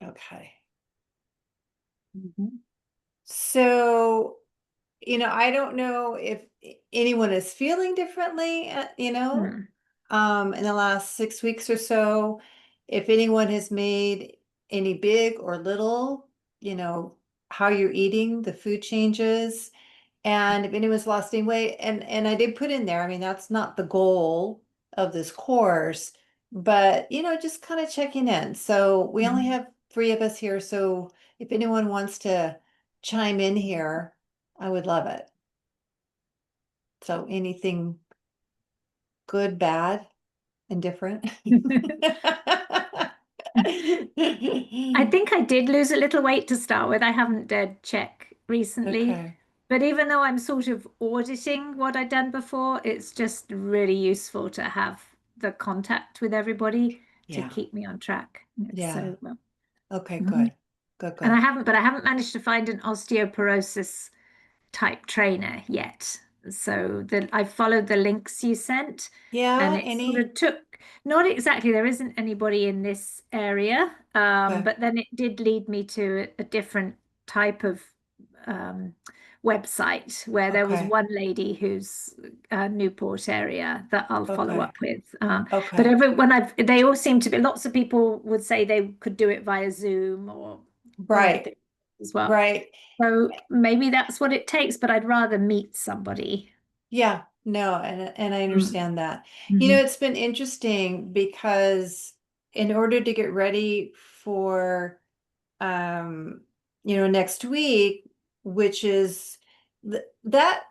Okay. Mhm. So, I don't know if anyone is feeling differently, Mm. in the last 6 weeks or so, if anyone has made any big or little, you know, how you're eating, the food changes, and if anyone's lost any weight, and I did put in there, I mean, that's not the goal of this course, but just kind of checking in. So we only Mhm. have three of us here, so if anyone wants to chime in here, I would love it. So anything good, bad, and different? I think I did lose a little weight to start with. I haven't dared check recently. Okay. But even though I'm sort of auditing what I'd done before, it's just really useful to have the contact with everybody to Yeah. keep me on track. Yeah. So, well, Okay, mhm. good. Good, And good. but I haven't managed to find an osteoporosis type trainer yet. So I followed the links you sent, and Yeah, it sort any? of took, not exactly, there isn't anybody in this area, Okay. but then it did lead me to a different type of um, website where there was Okay. one lady who's Newport area that I'll follow Okay. up with. But Okay. everyone they all seem to be, lots of people would say they could do it via Zoom or Right. anything as well. Right. So maybe that's what it takes, but I'd rather meet somebody. Yeah. No, and I Mm. understand that. Hmm. It's been interesting because in order to get ready for um, next week, which is that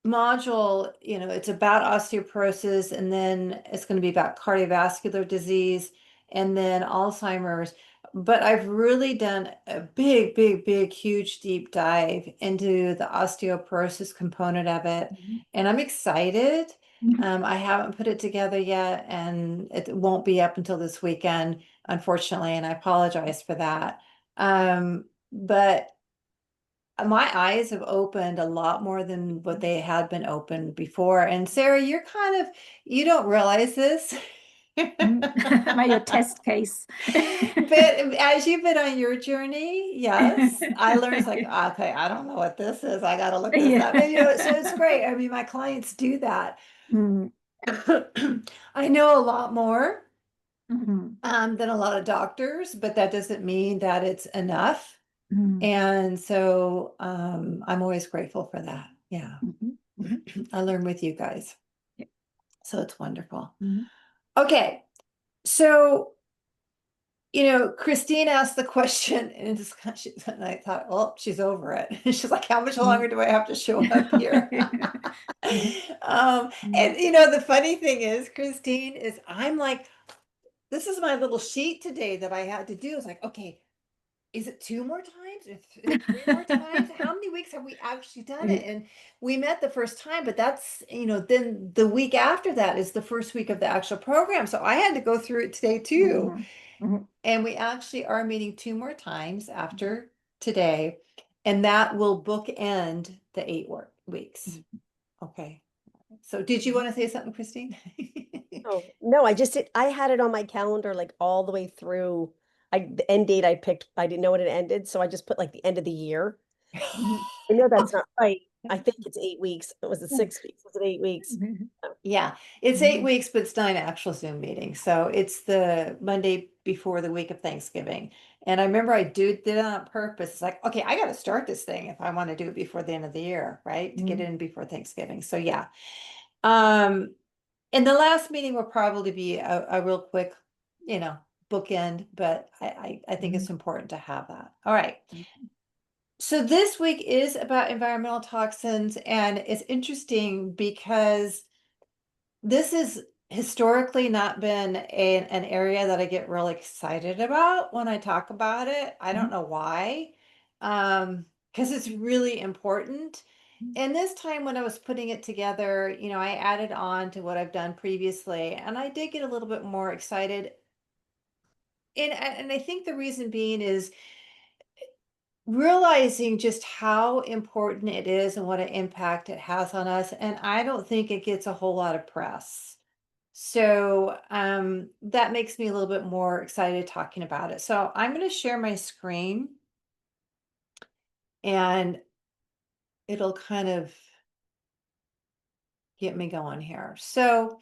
module, it's about osteoporosis, and then it's going to be about cardiovascular disease and then Alzheimer's. But I've really done a big, big, big, huge deep dive into the osteoporosis component of it. And I'm excited. I haven't put it together yet, and it won't be up until this weekend, unfortunately, and I apologize for that. But my eyes have opened a lot more than what they had been opened before. And Sarah, you don't realize this. Am I your test case? But as you've been on your journey, yes, I learned it's like, okay, I don't know what this is. I got to look this up. And, Yeah. so it's great. I mean, my clients do that. Mm. I know a lot more Mhm. than a lot of doctors, but that doesn't mean that it's enough. Mm. And so I'm always grateful for that. Yeah. Mhm. Mhm. I learn with you guys. Yeah. So it's wonderful. Mhm. Okay. So, Christine asked the question and and I thought, well, she's over it. She's like, how much longer Mhm. do I have to show up here? Mhm. And the funny thing is, Christine, is I'm like, this is my little sheet today that I had to do. It's like, okay, is it two more times? Is it three more times? How many weeks have we actually done it? And we met the first time, but that's, then the week after that is the first week of the actual program. So I had to go through it today too. Mhm. Mhm. And we actually are meeting two more times after today. And that will bookend the 8 weeks. Mhm. Okay. So did you Mhm. want to say something, Christine? Oh, no, I just did, I had it on my calendar like all the way through. The end date I picked, I didn't know when it ended, so I just put like the end of the year. Mhm. I know that's not right. I think it's 8 weeks. Was it 6 weeks? Was it 8 weeks? Mhm. Oh, Yeah, it's eight Mhm. weeks, but it's not an actual Zoom meeting. So it's the Monday before the week of Thanksgiving. And I remember I did it on purpose. It's like, okay, I got to start this thing if I want to do it before the end of the year, right? To get it Mhm. in before Thanksgiving. So yeah. Um, and the last meeting will probably be a real quick, you know, bookend, but I think it's Mhm. important to have that. All right. So this week is about environmental toxins, and it's interesting because this has historically not been an area that I get really excited about when I talk about it. I don't Mhm. know why, because it's really important. And this time when I was putting it together, I added on to what I've done previously, and I did get a little bit more excited. And I think the reason being is realizing just how important it is and what an impact it has on us. And I don't think it gets a whole lot of press. So that makes me a little bit more excited talking about it. So I'm going to share my screen and it'll kind of get me going here. So,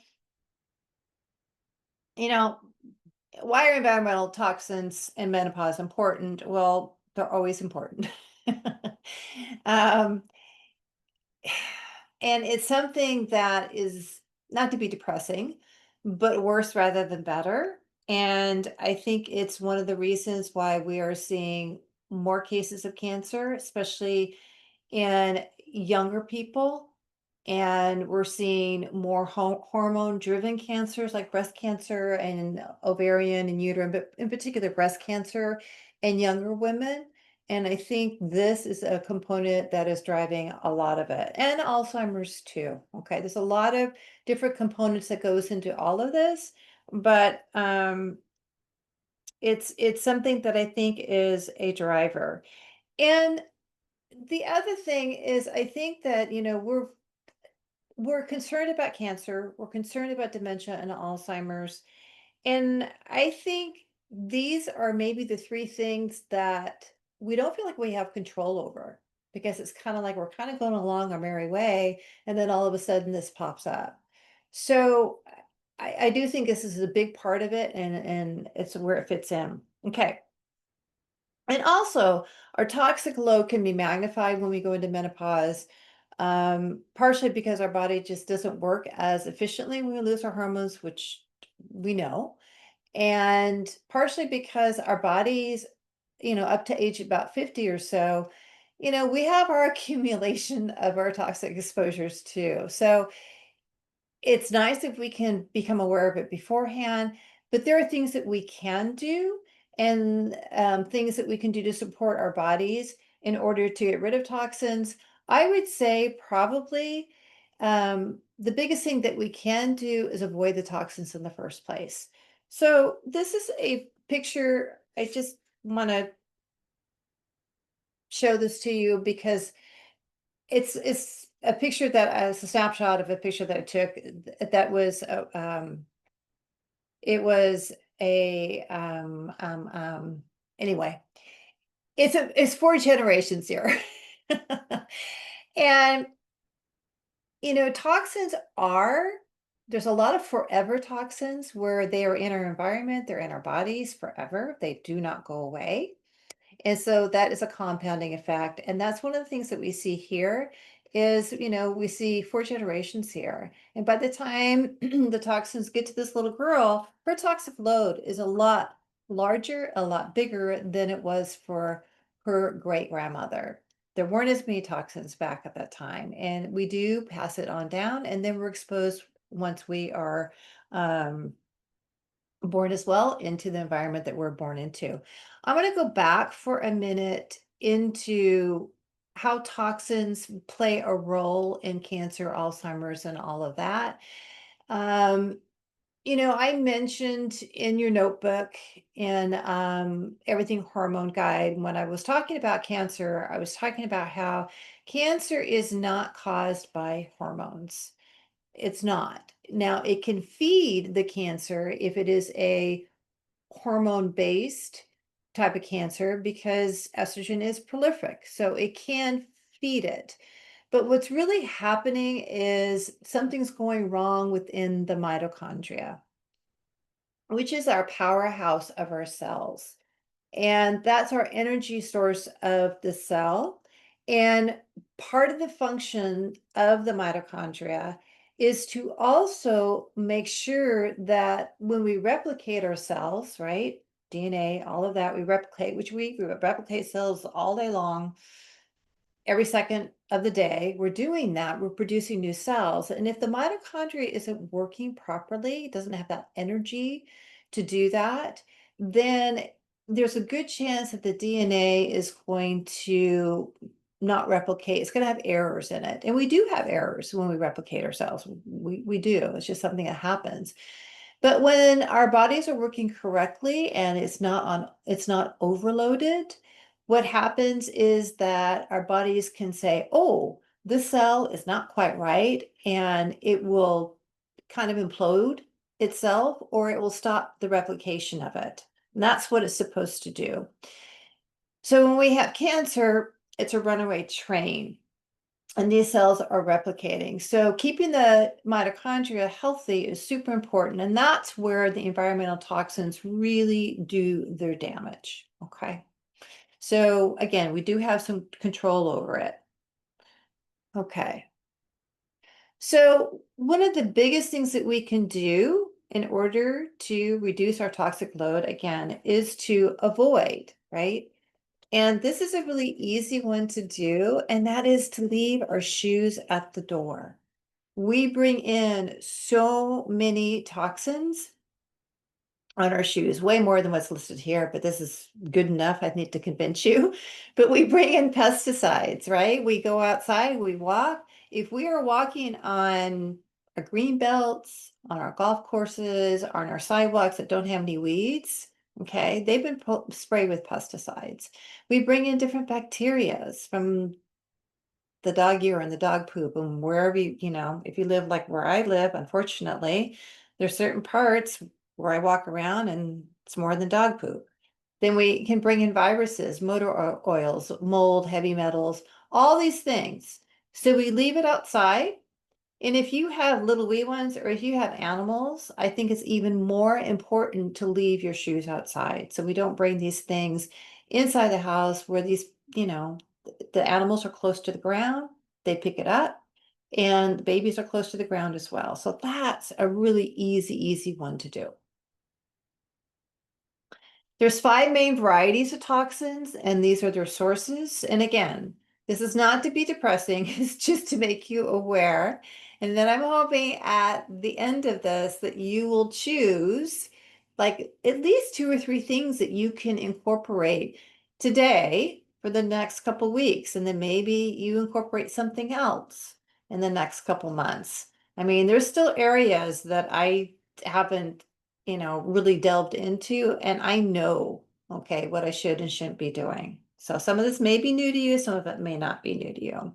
why are environmental toxins in menopause important? Well, they're always important. um, and it's something that is not to be depressing, but worse rather than better. And I think it's one of the reasons why we are seeing more cases of cancer, especially in younger people. And we're seeing more hormone driven cancers like breast cancer and ovarian and uterine, but in particular breast cancer in younger women. And I think this is a component that is driving a lot of it, and Alzheimer's too. Okay, there's a lot of different components that goes into all of this, but it's something that I think is a driver. And the other thing is, I think that we're concerned about cancer, we're concerned about dementia and Alzheimer's, and I think these are maybe the three things that we don't feel like we have control over, because it's kind of like we're kind of going along our merry way, and then all of a sudden this pops up. So I do think this is a big part of it, and it's where it fits in. Okay. And also, our toxic load can be magnified when we go into menopause, partially because our body just doesn't work as efficiently when we lose our hormones, which we know, and partially because our bodies, up to age about 50 or so, we have our accumulation of our toxic exposures too. So it's nice if we can become aware of it beforehand, but there are things that we can do, and things that we can do to support our bodies in order to get rid of toxins. I would say probably the biggest thing that we can do is avoid the toxins in the first place. So this is a picture. I just want to show this to you because it's a picture that it's a snapshot of a picture that I took that was it was a anyway, it's four generations here. And toxins are, there's a lot of forever toxins where they are in our environment, they're in our bodies forever, they do not go away. And so that is a compounding effect. And that's one of the things that we see here is, we see four generations here. And by the time the toxins get to this little girl, her toxic load is a lot larger, a lot bigger than it was for her great grandmother. There weren't as many toxins back at that time. And we do pass it on down, and then we're exposed once we are born as well into the environment that we're born into. I'm going to go back for a minute into how toxins play a role in cancer, Alzheimer's, and all of that. Um, I mentioned in your notebook in Everything Hormone Guide, when I was talking about cancer, I was talking about how cancer is not caused by hormones. It's not. Now, it can feed the cancer if it is a hormone-based type of cancer, because estrogen is prolific, so it can feed it. But what's really happening is something's going wrong within the mitochondria, which is our powerhouse of our cells. And that's our energy source of the cell. And part of the function of the mitochondria is to also make sure that when we replicate our cells, right? DNA, all of that, we replicate, which we replicate cells all day long, every second of the day. We're doing that, we're producing new cells. And if the mitochondria isn't working properly, it doesn't have that energy to do that, then there's a good chance that the DNA is going to not replicate. It's going to have errors in it. And we do have errors when we replicate ourselves. We do. It's just something that happens. But when our bodies are working correctly and it's not overloaded, what happens is that our bodies can say, oh, this cell is not quite right, and it will kind of implode itself or it will stop the replication of it. And that's what it's supposed to do. So when we have cancer, it's a runaway train. And these cells are replicating. So keeping the mitochondria healthy is super important. And that's where the environmental toxins really do their damage. Okay. So again, we do have some control over it. Okay. So one of the biggest things that we can do in order to reduce our toxic load, again, is to avoid, right? And this is a really easy one to do, and that is to leave our shoes at the door. We bring in so many toxins on our shoes, way more than what's listed here, but this is good enough. I need to convince you. But we bring in pesticides, right? We go outside, we walk. If we are walking on our green belts, on our golf courses, on our sidewalks that don't have any weeds, okay, they've been sprayed with pesticides. We bring in different bacterias from the dog urine and the dog poop and wherever you know, if you live like where I live, unfortunately, there's certain parts where I walk around and it's more than dog poop. Then we can bring in viruses, motor oils, mold, heavy metals, all these things. So we leave it outside. And if you have little wee ones or if you have animals, I think it's even more important to leave your shoes outside. So we don't bring these things inside the house where these, you know, the animals are close to the ground, they pick it up, and the babies are close to the ground as well. So that's a really easy one to do. There's 5 main varieties of toxins, and these are their sources. And again, this is not to be depressing, it's just to make you aware. And then I'm hoping at the end of this that you will choose like at least 2 or 3 things that you can incorporate today for the next couple weeks. And then maybe you incorporate something else in the next couple months. I mean, there's still areas that I haven't really delved into, and I know, okay, what I should and shouldn't be doing. So some of this may be new to you, some of it may not be new to you.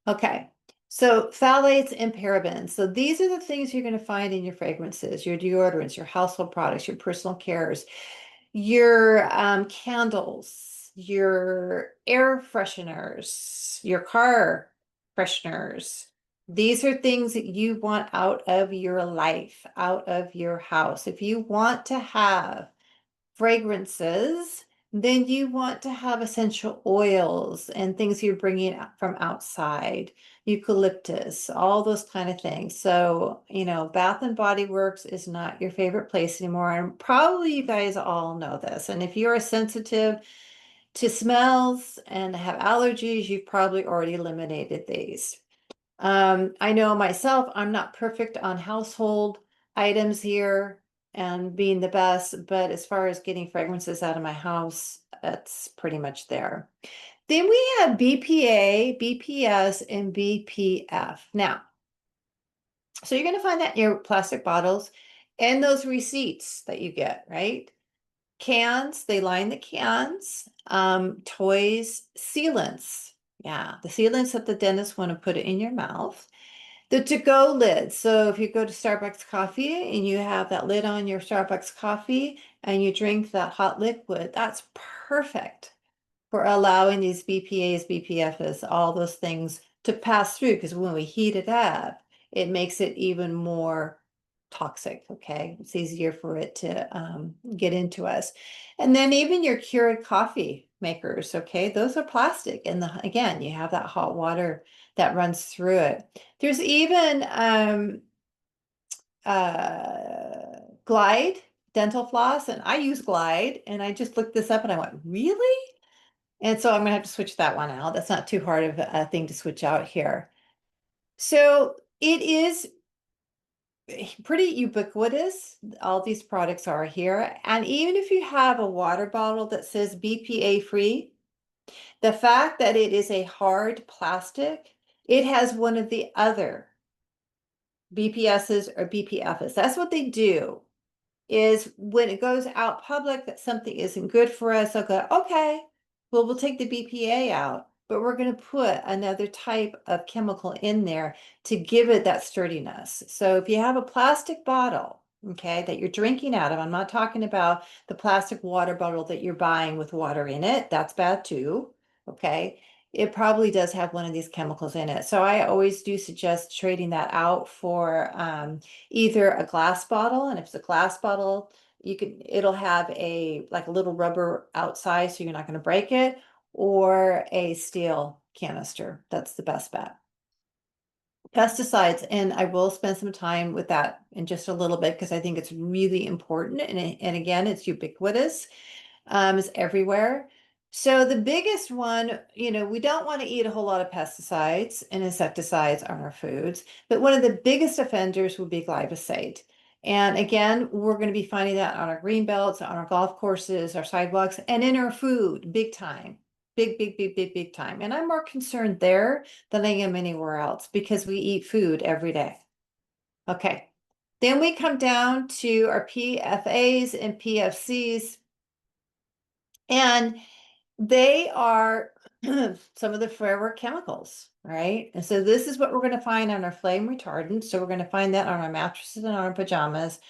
Okay, so phthalates and parabens. So these are the things you're going to find in your fragrances, your deodorants, your household products, your personal cares, your candles, your air fresheners, your car fresheners. These are things that you want out of your life, out of your house. If you want to have fragrances, then you want to have essential oils and things you're bringing from outside, eucalyptus, all those kind of things. So, Bath and Body Works is not your favorite place anymore. And probably you guys all know this. And if you're sensitive to smells and have allergies, you've probably already eliminated these. I know myself, I'm not perfect on household items here and being the best, but as far as getting fragrances out of my house, that's pretty much there. Then we have BPA, BPS, and BPF. Now, so you're going to find that in your plastic bottles and those receipts that you get, right? Cans, they line the cans. Toys, sealants. Yeah, the sealants that the dentist want to put it in your mouth. The to-go lid. So if you go to Starbucks coffee and you have that lid on your Starbucks coffee and you drink that hot liquid, that's perfect for allowing these BPAs, BPFs, all those things to pass through. Because when we heat it up, it makes it even more toxic. Okay, it's easier for it to get into us. And then even your Keurig coffee makers. Okay, those are plastic, and again, you have that hot water that runs through it. There's even Glide dental floss, and I use Glide, and I just looked this up and I went, really? And so I'm gonna have to switch that one out. That's not too hard of a thing to switch out here. So it is pretty ubiquitous. All these products are here. And even if you have a water bottle that says BPA free, the fact that it is a hard plastic, it has one of the other BPSs or BPFs. That's what they do, is when it goes out public that something isn't good for us, they'll go, okay, well, we'll take the BPA out, but we're going to put another type of chemical in there to give it that sturdiness. So if you have a plastic bottle okay, that you're drinking out of. I'm not talking about the plastic water bottle that you're buying with water in it. That's bad too. Okay. It probably does have one of these chemicals in it. So I always do suggest trading that out for either a glass bottle. And if it's a glass bottle, it'll have like a little rubber outside, so you're not going to break it, or a steel canister. That's the best bet. Pesticides, and I will spend some time with that in just a little bit because I think it's really important. And again, it's ubiquitous, it's everywhere. So the biggest one, we don't want to eat a whole lot of pesticides and insecticides on our foods, but one of the biggest offenders would be glyphosate. And again, we're going to be finding that on our green belts, on our golf courses, our sidewalks, and in our food, big time. Big, big, big, big, big time. And I'm more concerned there than I am anywhere else because we eat food every day. Okay. Then we come down to our PFAs and PFCs, and they are some of the forever chemicals, right? And so this is what we're going to find on our flame retardant. So we're going to find that on our mattresses and on our pajamas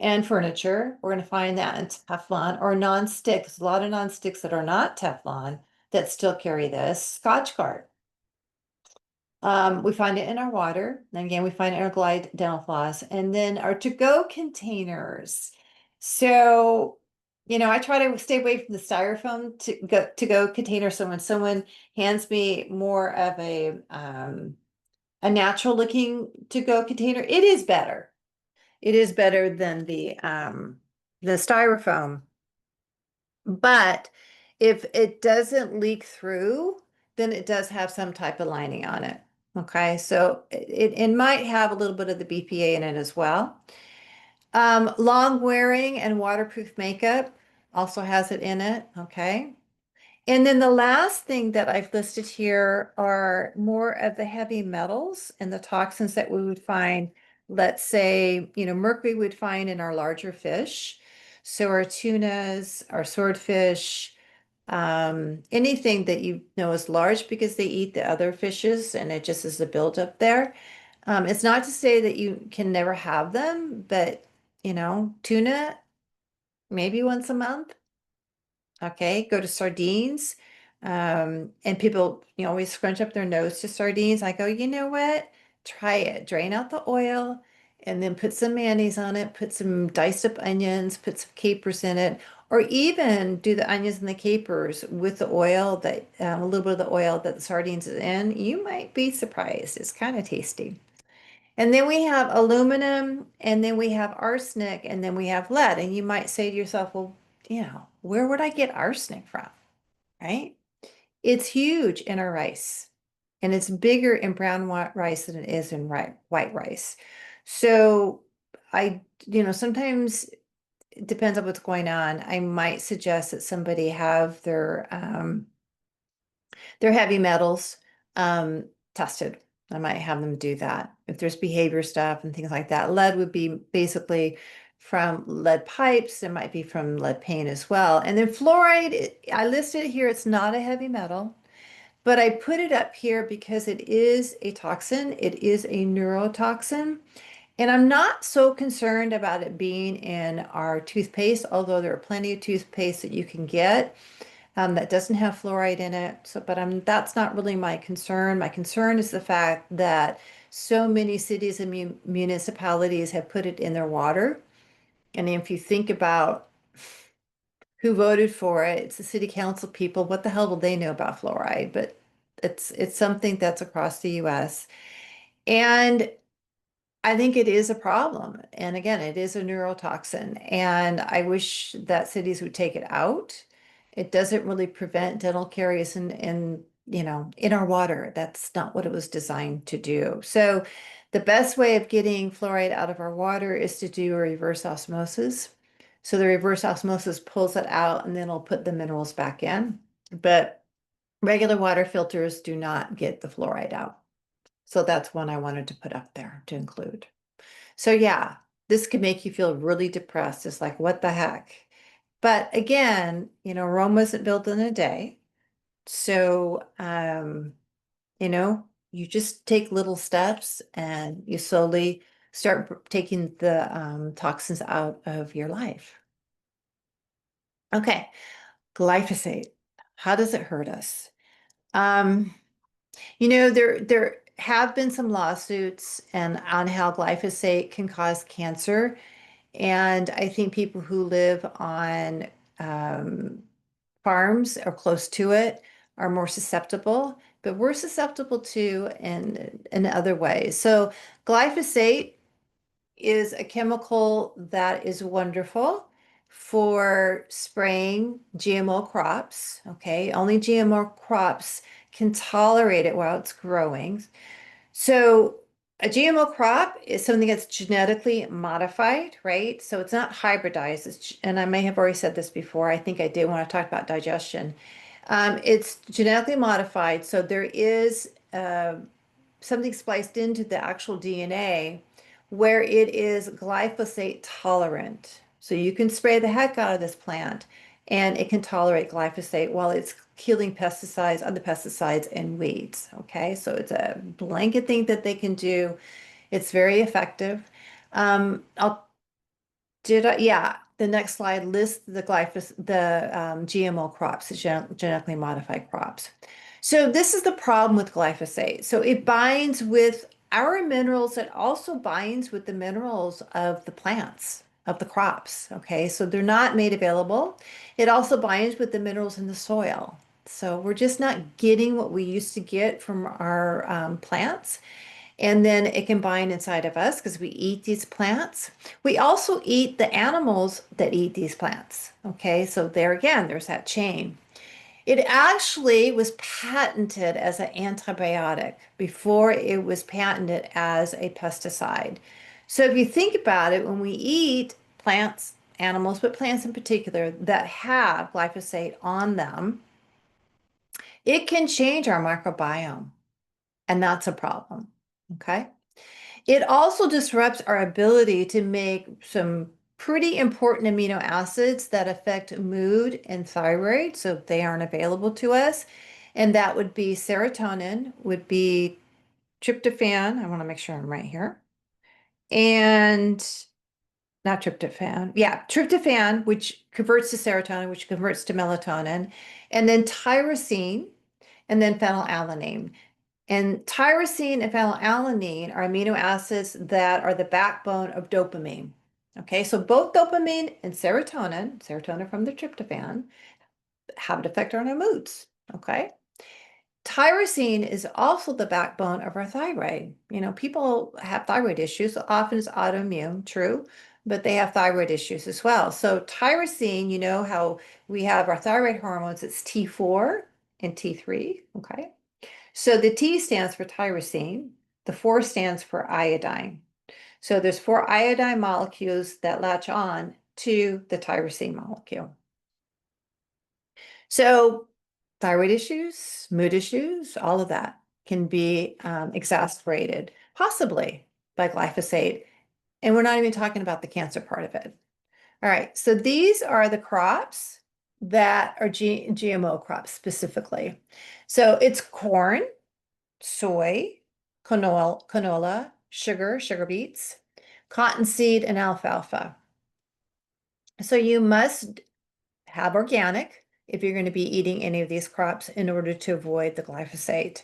and furniture. We're going to find that in Teflon or non-stick. There's a lot of non-sticks that are not Teflon that still carry this. Scotch Guard. We find it in our water. And again, we find it in our Glide dental floss. And then our to-go containers. So, I try to stay away from the styrofoam to-go container. So when someone hands me more of a natural looking to-go container, it is better. It is better than the styrofoam. But if it doesn't leak through, then it does have some type of lining on it. Okay, so it might have a little bit of the BPA in it as well. Long wearing and waterproof makeup also has it in it. Okay. And then the last thing that I've listed here are more of the heavy metals and the toxins that we would find, let's say, mercury would find in our larger fish. So our tunas, our swordfish, anything that is large because they eat the other fishes and it just is a buildup there. It's not to say that you can never have them, but tuna, maybe once a month. Okay, go to sardines. And people, always scrunch up their nose to sardines. I go, you know what? Try it. Drain out the oil and then put some mayonnaise on it, put some diced up onions, put some capers in it, or even do the onions and the capers with the oil that a little bit of the oil that the sardines is in. You might be surprised. It's kind of tasty. And then we have aluminum, and then we have arsenic, and then we have lead. And you might say to yourself, well, where would I get arsenic from? Right? It's huge in our rice, and it's bigger in brown rice than it is in white rice. So sometimes it depends on what's going on. I might suggest that somebody have their heavy metals tested. I might have them do that. If there's behavior stuff and things like that. Lead would be basically from lead pipes. It might be from lead paint as well. And then fluoride, I listed it here. It's not a heavy metal, but I put it up here because it is a toxin. It is a neurotoxin. And I'm not so concerned about it being in our toothpaste, although there are plenty of toothpaste that you can get that doesn't have fluoride in it. So, but that's not really my concern. My concern is the fact that so many cities and municipalities have put it in their water. And if you think about who voted for it, it's the city council people. What the hell will they know about fluoride? But it's something that's across the US. And I think it is a problem. And again, it is a neurotoxin. And I wish that cities would take it out. It doesn't really prevent dental caries in our water. That's not what it was designed to do. So the best way of getting fluoride out of our water is to do a reverse osmosis. So the reverse osmosis pulls it out and then it'll put the minerals back in. But regular water filters do not get the fluoride out. So that's one I wanted to put up there to include. So yeah, this could make you feel really depressed. It's like, what the heck? But again, Rome wasn't built in a day. So, you just take little steps and you slowly start taking the toxins out of your life. Okay, glyphosate. How does it hurt us? There have been some lawsuits and on how glyphosate can cause cancer. And I think people who live on um, farms or close to it are more susceptible, but we're susceptible too in other ways. So glyphosate is a chemical that is wonderful for spraying GMO crops. Okay, only GMO crops can tolerate it while it's growing. So a GMO crop is something that's genetically modified, right? So it's not hybridized. And I may have already said this before. I think I did when I talked about digestion. It's genetically modified. So there is something spliced into the actual DNA where it is glyphosate tolerant. So you can spray the heck out of this plant and it can tolerate glyphosate while it's killing pesticides, other pesticides and weeds. Okay, so it's a blanket thing that they can do. It's very effective. I'll yeah, the next slide lists the GMO crops, the genetically modified crops. So this is the problem with glyphosate. So it binds with our minerals. It also binds with the minerals of the plants, of the crops. Okay, so they're not made available. It also binds with the minerals in the soil. So we're just not getting what we used to get from our plants. And then it can bind inside of us because we eat these plants. We also eat the animals that eat these plants. Okay, so there again, there's that chain. It actually was patented as an antibiotic before it was patented as a pesticide. So if you think about it, when we eat plants, animals, but plants in particular that have glyphosate on them, it can change our microbiome, and that's a problem. Okay. It also disrupts our ability to make some pretty important amino acids that affect mood and thyroid, so they aren't available to us. And that would be serotonin, would be tryptophan. I want to make sure I'm right here. And not tryptophan. Yeah, tryptophan, which converts to serotonin, which converts to melatonin, and then tyrosine, and then phenylalanine. And tyrosine and phenylalanine are amino acids that are the backbone of dopamine. Okay, so both dopamine and serotonin from the tryptophan, have an effect on our moods. Okay. Tyrosine is also the backbone of our thyroid. People have thyroid issues. Often it's autoimmune, true, but they have thyroid issues as well. So tyrosine, you know how we have our thyroid hormones, it's T4 and T3. Okay. So the T stands for tyrosine, the 4 stands for iodine. So there's 4 iodine molecules that latch on to the tyrosine molecule. So thyroid issues, mood issues, all of that can be exacerbated, possibly by glyphosate. And we're not even talking about the cancer part of it. All right, so these are the crops that are GMO crops specifically. So it's corn, soy, canola, sugar beets, cottonseed, and alfalfa. So you must have organic if you're going to be eating any of these crops in order to avoid the glyphosate.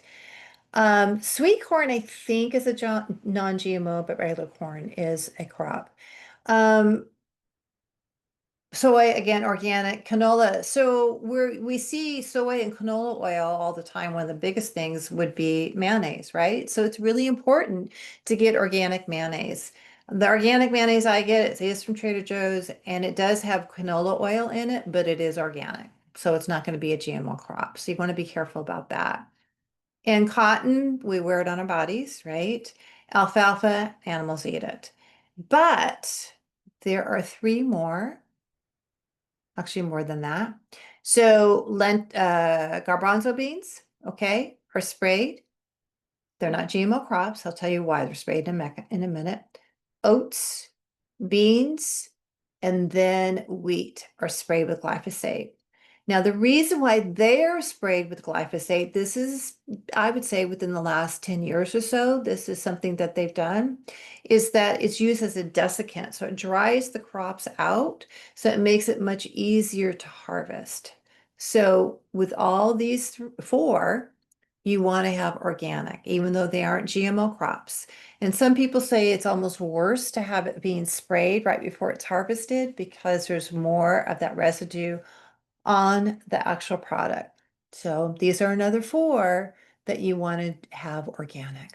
Sweet corn, I think, is a non-GMO, but regular corn is a crop. Soy, again, organic, canola. So we see soy and canola oil all the time. One of the biggest things would be mayonnaise, right? So it's really important to get organic mayonnaise. The organic mayonnaise I get, it is from Trader Joe's, and it does have canola oil in it, but it is organic. So it's not going to be a GMO crop. So you want to be careful about that. And cotton, we wear it on our bodies, right? Alfalfa, animals eat it. But there are 3 more. Actually more than that. So garbanzo beans, okay, are sprayed. They're not GMO crops. I'll tell you why they're sprayed in a minute. Oats, beans, and then wheat are sprayed with glyphosate. Now, the reason why they're sprayed with glyphosate, this is, I would say, within the last 10 years or so, this is something that they've done, is that it's used as a desiccant. So it dries the crops out, so it makes it much easier to harvest. So with all these four, you want to have organic, even though they aren't GMO crops. And some people say it's almost worse to have it being sprayed right before it's harvested because there's more of that residue on the actual product. So these are another four that you want to have organic.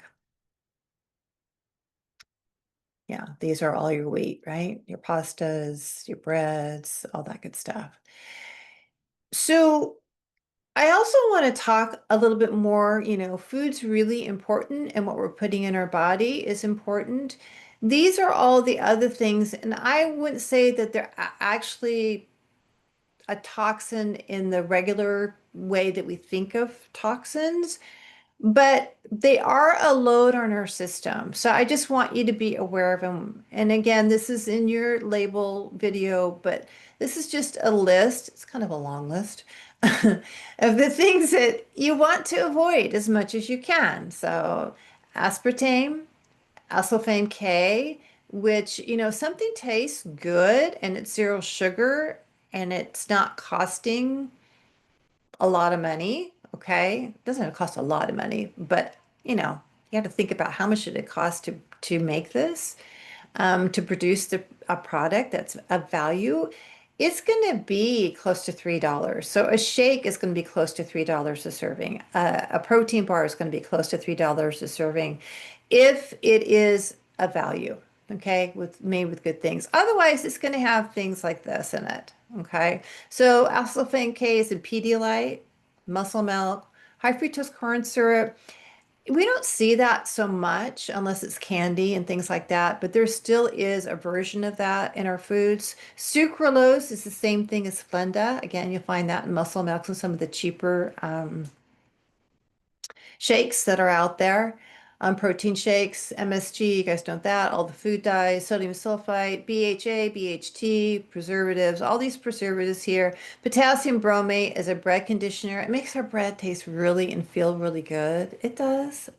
Yeah, these are all your wheat, right? Your pastas, your breads, all that good stuff. So I also want to talk a little bit more, food's really important and what we're putting in our body is important. These are all the other things, and I wouldn't say that they're actually a toxin in the regular way that we think of toxins, but they are a load on our system. So I just want you to be aware of them. And again, this is in your label video, but this is just a list. It's kind of a long list of the things that you want to avoid as much as you can. So aspartame, Alsulfame K, which, something tastes good and it's zero sugar and it's not costing a lot of money. Okay. It doesn't cost a lot of money, but you have to think about how much did it cost to make this, to produce a product that's of value. It's going to be close to $3. So a shake is going to be close to $3 a serving. A protein bar is going to be close to $3 a serving if it is a value, okay, made with good things. Otherwise, it's going to have things like this in it, okay? So alpha K is a Pedialyte, muscle milk, high fructose corn syrup. We don't see that so much unless it's candy and things like that, but there still is a version of that in our foods. Sucralose is the same thing as Splenda. Again, you'll find that in muscle milks and some of the cheaper shakes that are out there. Protein shakes, MSG, you guys know that, all the food dyes, sodium sulfite, BHA, BHT, preservatives, all these preservatives here. Potassium bromate is a bread conditioner. It makes our bread taste really and feel really good. It does.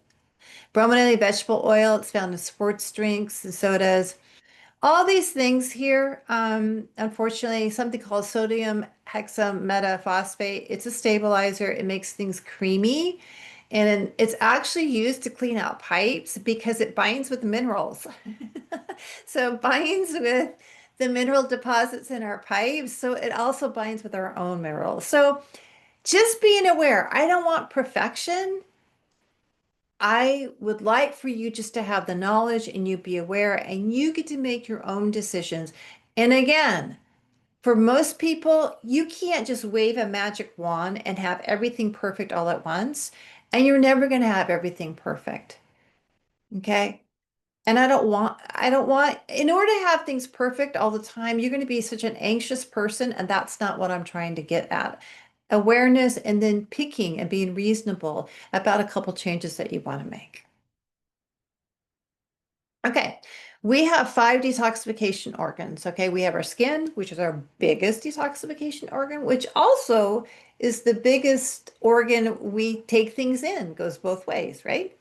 Brominated vegetable oil, it's found in sports drinks and sodas. All these things here, unfortunately, something called sodium hexametaphosphate. It's a stabilizer. It makes things creamy. And it's actually used to clean out pipes because it binds with minerals. So it binds with the mineral deposits in our pipes. So it also binds with our own minerals. So just being aware, I don't want perfection. I would like for you just to have the knowledge and you be aware and you get to make your own decisions. And again, for most people, you can't just wave a magic wand and have everything perfect all at once. And you're never going to have everything perfect. Okay. And I don't want, in order to have things perfect all the time, you're going to be such an anxious person. And that's not what I'm trying to get at. Awareness and then picking and being reasonable about a couple changes that you want to make. Okay, we have 5 detoxification organs. Okay, we have our skin, which is our biggest detoxification organ, which also is the biggest organ we take things in, goes both ways, right?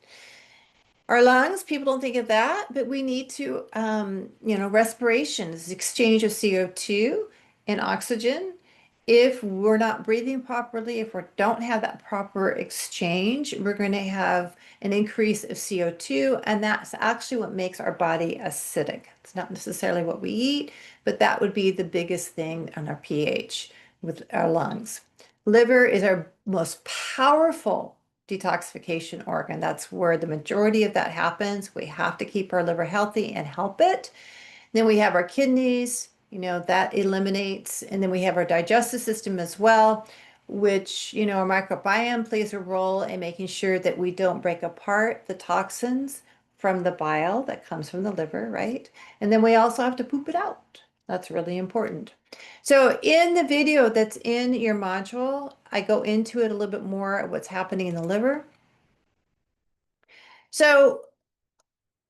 Our lungs, people don't think of that, but we need to, respiration is exchange of CO2 and oxygen. If we're not breathing properly, if we don't have that proper exchange, we're going to have an increase of CO2, and that's actually what makes our body acidic. It's not necessarily what we eat, but that would be the biggest thing on our pH with our lungs. Liver is our most powerful detoxification organ. That's where the majority of that happens. We have to keep our liver healthy and help it. Then we have our kidneys, that eliminates, and then we have our digestive system as well, which, our microbiome plays a role in making sure that we don't break apart the toxins from the bile that comes from the liver, right? And then we also have to poop it out. That's really important. So in the video that's in your module, I go into it a little bit more of what's happening in the liver. So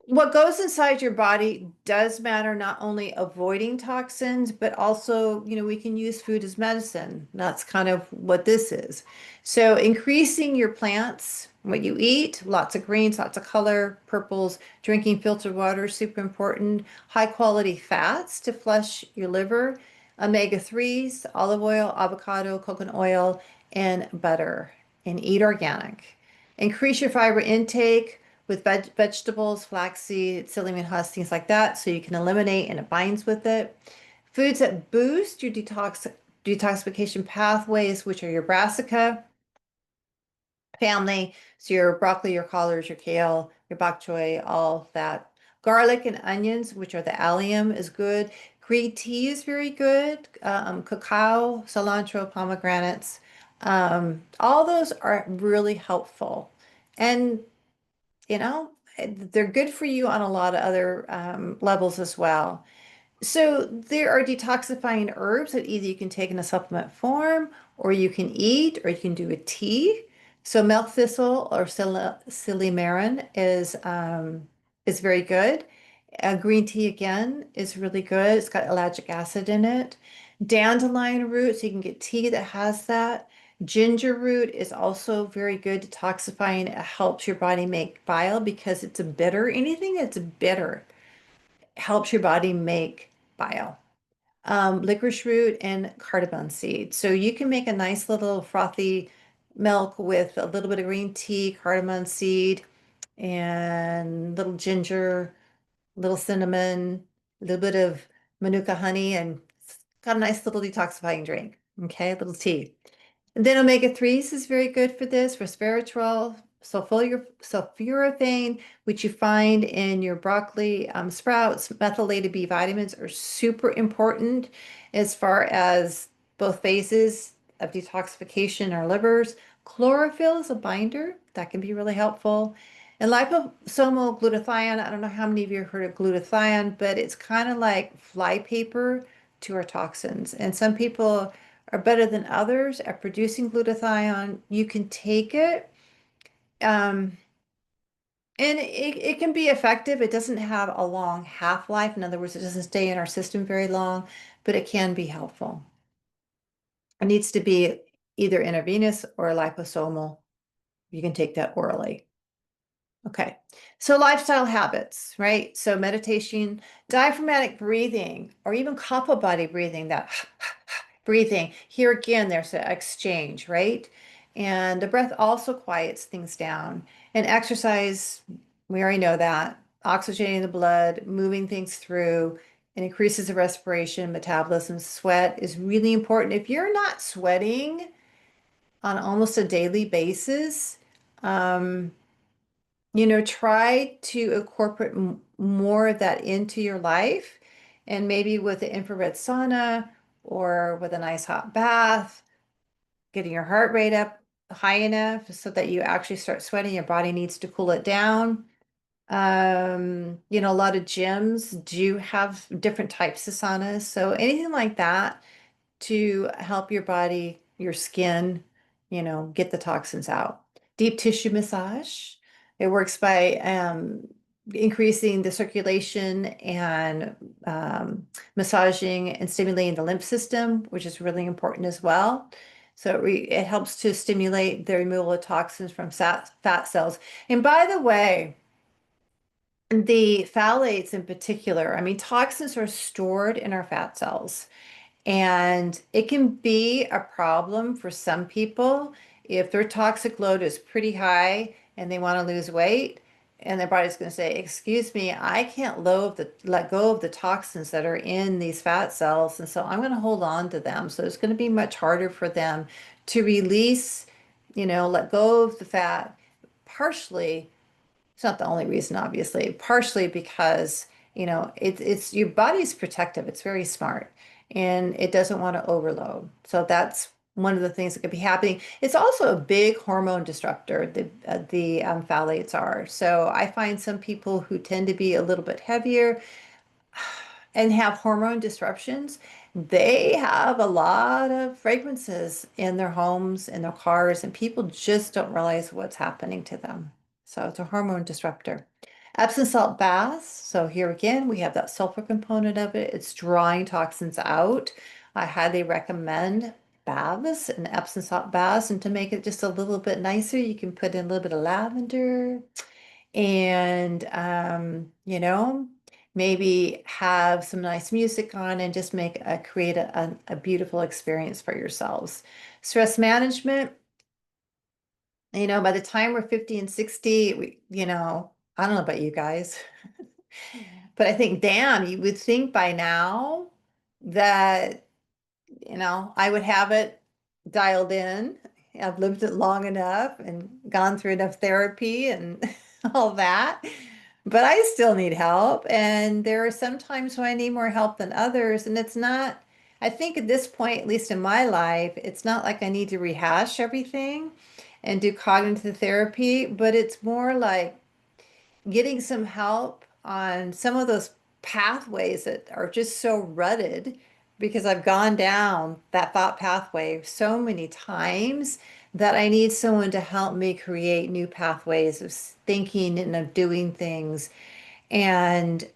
what goes inside your body does matter, not only avoiding toxins, but also, we can use food as medicine. That's kind of what this is. So increasing your plants, what you eat, lots of greens, lots of color, purples, drinking filtered water, super important. High quality fats to flush your liver, omega-3s, olive oil, avocado, coconut oil, and butter, and eat organic. Increase your fiber intake with vegetables, flaxseed, psyllium husk, things like that, so you can eliminate and it binds with it. Foods that boost your detoxification pathways, which are your brassica family, so your broccoli, your collards, your kale, your bok choy, all that. Garlic and onions, which are the allium, is good. Green tea is very good. Cacao, cilantro, pomegranates. All those are really helpful. And they're good for you on a lot of other levels as well. So there are detoxifying herbs that either you can take in a supplement form, or you can eat, or you can do a tea. So milk thistle or silymarin is very good. Green tea again is really good. It's got ellagic acid in it. Dandelion root, so you can get tea that has that. Ginger root is also very good detoxifying. It helps your body make bile because it's a bitter. Anything that's bitter helps your body make bile. Licorice root and cardamom seed. So you can make a nice little frothy milk with a little bit of green tea, cardamom seed, and little ginger, little cinnamon, a little bit of manuka honey, and it's got a nice little detoxifying drink. Okay, a little tea. And then omega-3s is very good for this, resveratrol, sulforaphane, which you find in your broccoli sprouts. Methylated B vitamins are super important as far as both phases of detoxification in our livers. Chlorophyll is a binder that can be really helpful. And liposomal glutathione, I don't know how many of you have heard of glutathione, but it's kind of like flypaper to our toxins. And some people are better than others at producing glutathione. You can take it, um, and it can be effective. It doesn't have a long half-life. In other words, it doesn't stay in our system very long, but it can be helpful. It needs to be either intravenous or liposomal. You can take that orally. Okay, so lifestyle habits, right? So meditation, diaphragmatic breathing, or even kapha body breathing, that breathing. Here again, there's an exchange, right? And the breath also quiets things down. And exercise, we already know that. Oxygenating the blood, moving things through, and increases the respiration, metabolism. Sweat is really important. If you're not sweating on almost a daily basis, um, try to incorporate more of that into your life, and maybe with the infrared sauna or with a nice hot bath, getting your heart rate up high enough so that you actually start sweating. Your body needs to cool it down. A lot of gyms do have different types of saunas. So anything like that to help your body, your skin, get the toxins out. Deep tissue massage. It works by increasing the circulation and massaging and stimulating the lymph system, which is really important as well. So it helps to stimulate the removal of toxins from fat cells. And by the way, the phthalates in particular, I mean, toxins are stored in our fat cells. And it can be a problem for some people if their toxic load is pretty high and they want to lose weight, and their body's going to say, "Excuse me, I can't let go of the toxins that are in these fat cells, and so I'm going to hold on to them." So it's going to be much harder for them to release, let go of the fat, partially. It's not the only reason, obviously, partially because, it's your body's protective. It's very smart and it doesn't want to overload. So that's one of the things that could be happening. It's also a big hormone disruptor, the phthalates are. So I find some people who tend to be a little bit heavier and have hormone disruptions, they have a lot of fragrances in their homes, in their cars, and people just don't realize what's happening to them. So it's a hormone disruptor. Epsom salt baths. So here again, we have that sulfur component of it. It's drawing toxins out. I highly recommend baths and Epsom salt baths. And to make it just a little bit nicer, you can put in a little bit of lavender and, maybe have some nice music on and just create a beautiful experience for yourselves. Stress management. By the time we're 50 and 60, I don't know about you guys, but I think, damn, you would think by now that, I would have it dialed in. I've lived it long enough and gone through enough therapy and all that. But I still need help. And there are some times when I need more help than others. And it's not, I think at this point, at least in my life, it's not like I need to rehash everything and do cognitive therapy, but it's more like getting some help on some of those pathways that are just so rutted because I've gone down that thought pathway so many times that I need someone to help me create new pathways of thinking and of doing things. And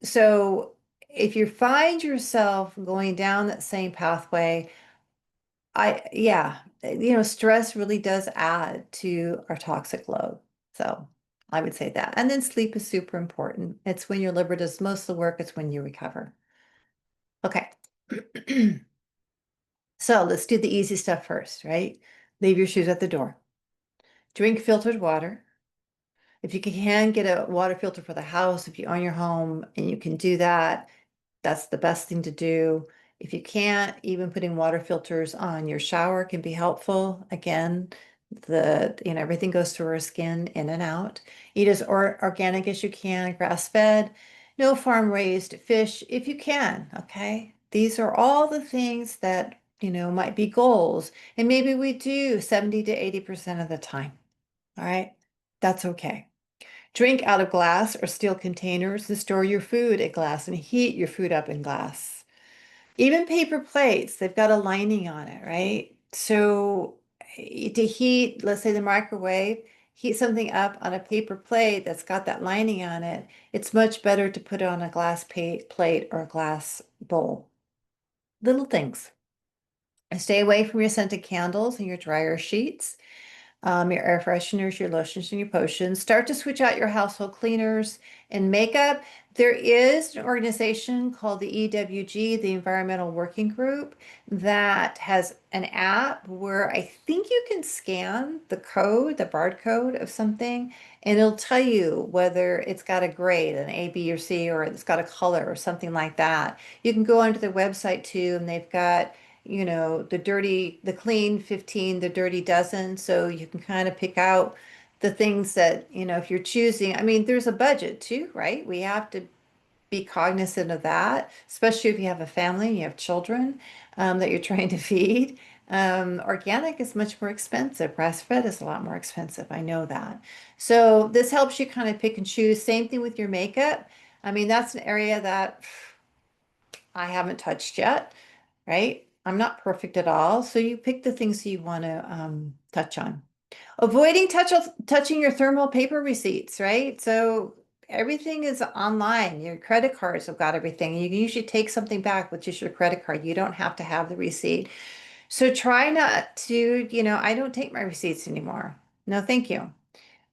so if you find yourself going down that same pathway, yeah, stress really does add to our toxic load. So I would say that. And then sleep is super important. It's when your liver does most of the work, it's when you recover. Okay. So let's do the easy stuff first, right? Leave your shoes at the door. Drink filtered water. If you can get a water filter for the house, if you own your home and you can do that, that's the best thing to do. If you can't, even putting water filters on your shower can be helpful. Again, everything goes through our skin in and out. Eat as organic as you can, grass-fed, no farm-raised fish if you can, okay? These are all the things that, might be goals. And maybe we do 70 to 80% of the time. All right? That's okay. Drink out of glass or steel containers and store your food in glass and heat your food up in glass. Even paper plates, they've got a lining on it, right? So to heat, let's say the microwave, heat something up on a paper plate that's got that lining on it, it's much better to put it on a glass plate or a glass bowl. Little things. And stay away from your scented candles and your dryer sheets, your air fresheners, your lotions, and your potions. Start to switch out your household cleaners and makeup. There is an organization called the EWG, the Environmental Working Group, that has an app where I think you can scan the code, the barcode of something, and it'll tell you whether it's got a grade, an A, B, or C, or it's got a color or something like that. You can go onto their website too, and they've got the clean 15, the dirty dozen. So you can kind of pick out the things that, if you're choosing, I mean, there's a budget too, right? We have to be cognizant of that, especially if you have a family and you have children that you're trying to feed. Organic is much more expensive. Grass-fed is a lot more expensive. I know that. So this helps you kind of pick and choose. Same thing with your makeup. I mean, that's an area that I haven't touched yet, right? I'm not perfect at all. So you pick the things you want to touch on. Avoiding touching your thermal paper receipts, right? So everything is online. Your credit cards have got everything. You can usually take something back with just your credit card. You don't have to have the receipt. So try not to, I don't take my receipts anymore. No, thank you.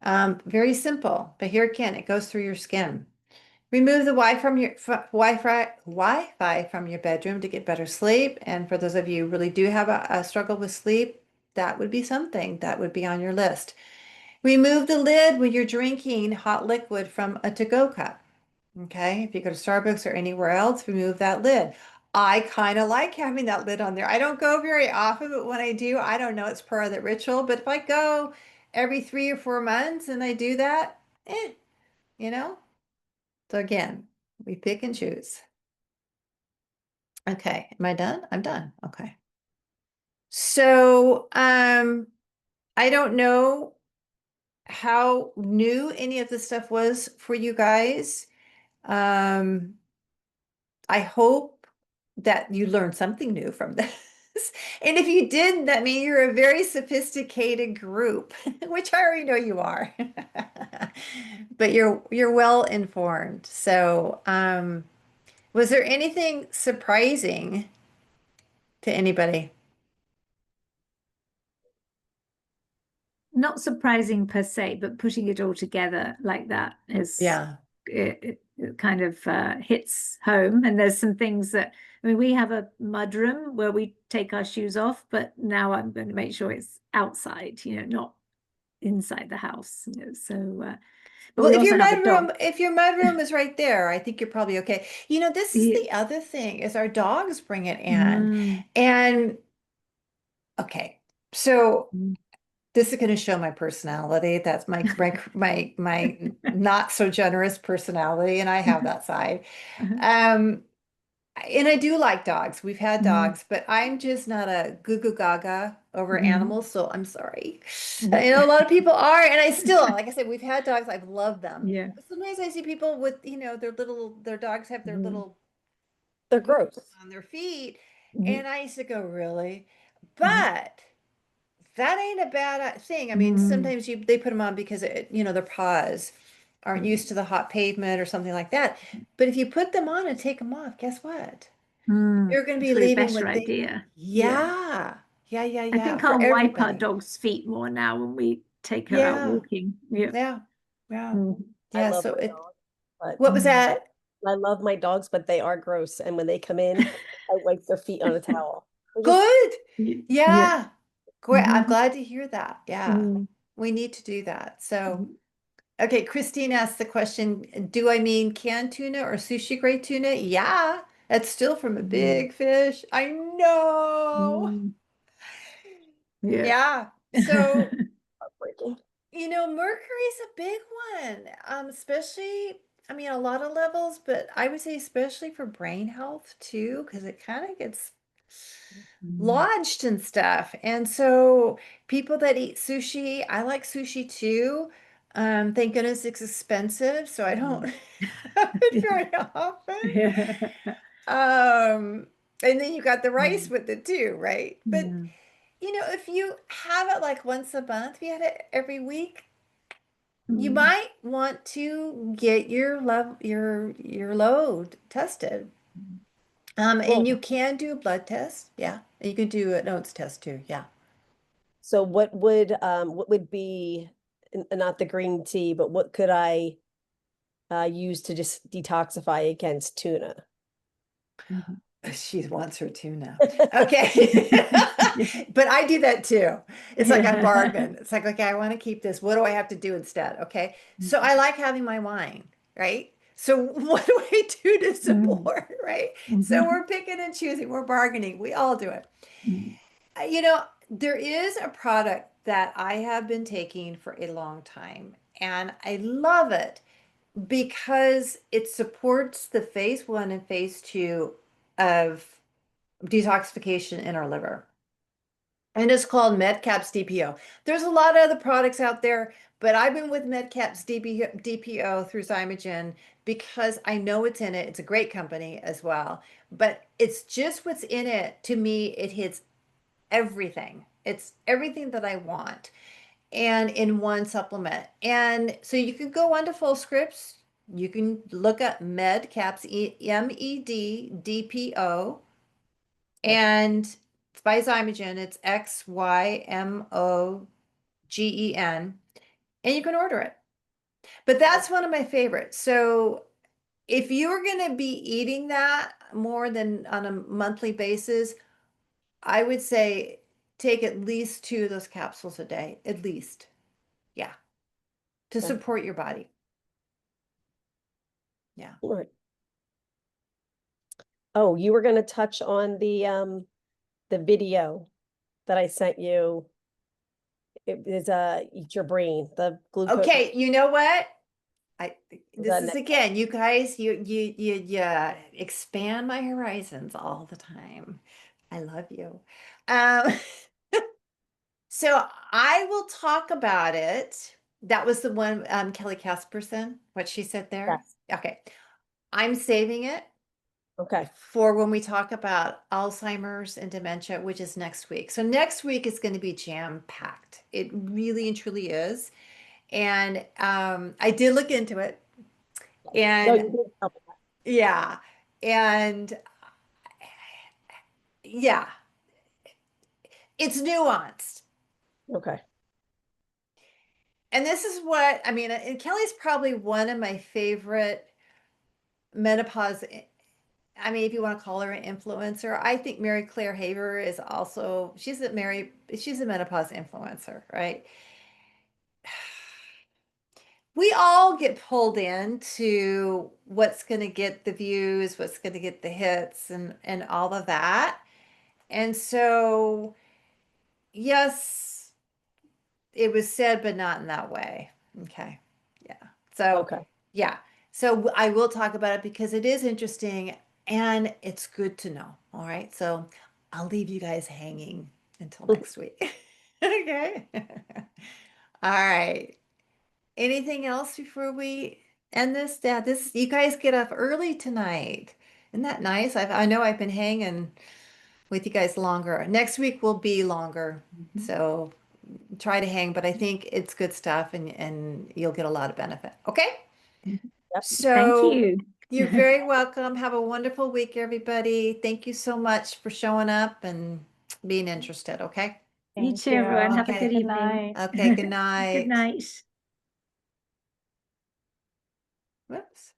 Very simple, but here again, it goes through your skin. Remove the Wi-Fi from your bedroom to get better sleep. And for those of you who really do have a struggle with sleep, that would be something that would be on your list. Remove the lid when you're drinking hot liquid from a to-go cup. Okay, if you go to Starbucks or anywhere else, remove that lid. I kind of like having that lid on there. I don't go very often, but when I do, I don't know, it's part of the ritual. But if I go every 3 or 4 months and I do that, you know. So again, we pick and choose. Okay, am I done? I'm done. Okay. So, I don't know how new any of this stuff was for you guys. I hope that you learned something new from this. And if you didn't, that means you're a very sophisticated group, which I already know you are. But you're well informed. So, was there anything surprising to anybody? Not surprising per se, but putting it all together like that is Yeah. it kind of hits home. And there's some things that, I mean, we have a mudroom where we take our shoes off, but now I'm going to make sure it's outside, not inside the house. So, but Well, we also have a dog. if your mudroom is right there, I think you're probably okay. This is Yeah. the other thing is our dogs bring it in. Mm, And okay, so mm, this is going to show my personality. That's my not so generous personality, and I have that side. Um, and I do like dogs. We've had mm, dogs, but I'm just not a goo goo gaga over mm, animals, so I'm sorry. yeah. I know a lot of people are, and I still, like I said, we've had dogs. I've loved them. Yeah. But sometimes I see people with, their dogs have their Mm, little They're wheels gross. on their feet, mm, and I used to go, really? mm, But that ain't a bad thing. I mean, mm, sometimes they put them on because their paws aren't mm, used to the hot pavement or something like that. But if you put them on and take them off, guess what? You're going to it's be probably a leaving better with idea. Yeah. yeah, yeah, yeah, I yeah, think for I'll wipe our everybody. dog's feet more now when we take her out Yeah, walking. Yeah. yeah, yeah, Mm. I yeah. love So my dog, but what was that? I love my dogs, but they are gross. And when they come in, I wipe their feet on a towel. They're just Good. Yeah. Yeah, great. I'm Mhm. glad to hear that. Yeah, Mm. we need to do that. So. Okay, Christine asked the question, do I mean canned tuna or sushi grade tuna? Yeah, that's still from a Mm. big fish. I know. Mm. Yeah. Yeah. So, heartbreaking. mercury's a big one. Especially, I mean, a lot of levels, but I would say especially for brain health too, because it kind of gets Mm. lodged and stuff. And so people that eat sushi, I like sushi too. Thank goodness it's expensive, so I don't Mm. have it very often. Yeah. Um, and then you got the rice Mm. with it too, right? But Yeah. if you have it like once a month, if you had it every week, you Mm. might want to get your load tested. And you Well, can do a blood test. Yeah. You can do an oats test too. Yeah. so what would be not the green tea, but what could I use to just detoxify against tuna? Mhm. She wants her tuna. Okay. But I do that too. It's like I Yeah. bargain. It's like, okay, I want to keep this. What do I have to do instead? Okay. So I like having my wine, right? So what do I do to Mm. support, right? So Mhm. we're picking and choosing, we're bargaining. We all do it. Mm. There is a product that I have been taking for a long time, and I love it because it supports the phase one and phase two of detoxification in our liver. And it's called Medcaps DPO. There's a lot of other products out there, but I've been with Medcaps DPO through Zymogen because I know it's in it. It's a great company as well, but it's just what's in it. To me, it hits everything. It's everything that I want and in one supplement. And so you can go onto Full Scripts. You can look up Medcaps, MED DPO, Okay. and it's by Zymogen. It's Xymogen, and you can order it. But Oh, that's one of my favorites. So if you're going to be eating that more than on a monthly basis, I would say take at least two of those capsules a day, at least. Yeah, to okay. support your body. Yeah. All right. Oh, you were going to touch on the video that I sent you. It is Eat Your Brain, the glucose Okay, you know what? I this the is next again, you guys, you expand my horizons all the time. I love you. Um, so I will talk about it. That was the one, Kelly Casperson, what she said there. yes. Okay, I'm saving it. Okay. for when we talk about Alzheimer's and dementia, which is next week. So next week is going to be jam-packed. It really and truly is. And I did look into it. No, And you did tell me yeah, and yeah, it's nuanced. that. Okay. And this is what I mean, and Kelly's probably one of my favorite menopause. I mean, if you want to call her an influencer, I think Mary Claire Haver is also, she's a menopause influencer, right? We all get pulled into what's going to get the views, what's going to get the hits and all of that. And so, yes, it was said, but not in that way. Okay. Yeah. So, Okay. yeah. So I will talk about it because it is interesting and it's good to know. All right. So I'll leave you guys hanging until next week. Okay. All right. Anything else before we end this? Yeah, this you guys get up early tonight. Isn't that nice? I know I've been hanging with you guys longer. Next week will be longer. So try to hang, but I think it's good stuff and you'll get a lot of benefit. Okay? Yep. Thank So you. you're very welcome. Have a wonderful week, everybody. Thank you so much for showing up and being interested. Okay? You Thank too, you. everyone. Have a Okay. good Good evening. night. Okay, good Good night. night. Whoops.